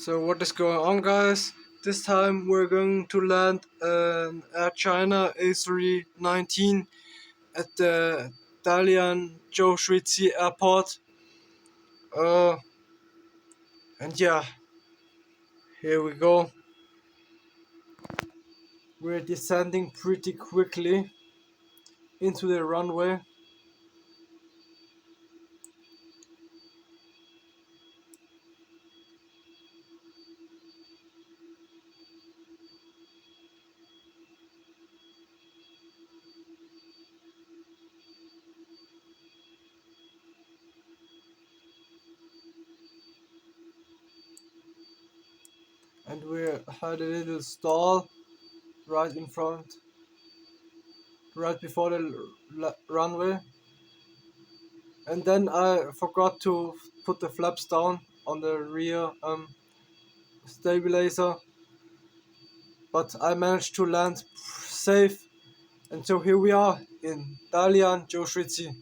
So what is going on, guys? This time we're going to land an Air China A319 at the Dalian Zhoushuizi airport. Uh, and yeah, here we go. We're descending pretty quickly into the runway. And we had a little stall right in front, right before the runway. And then I forgot to put the flaps down on the rear stabilizer, but I managed to land safe, and so here we are in Dalian, Zhoushuizi.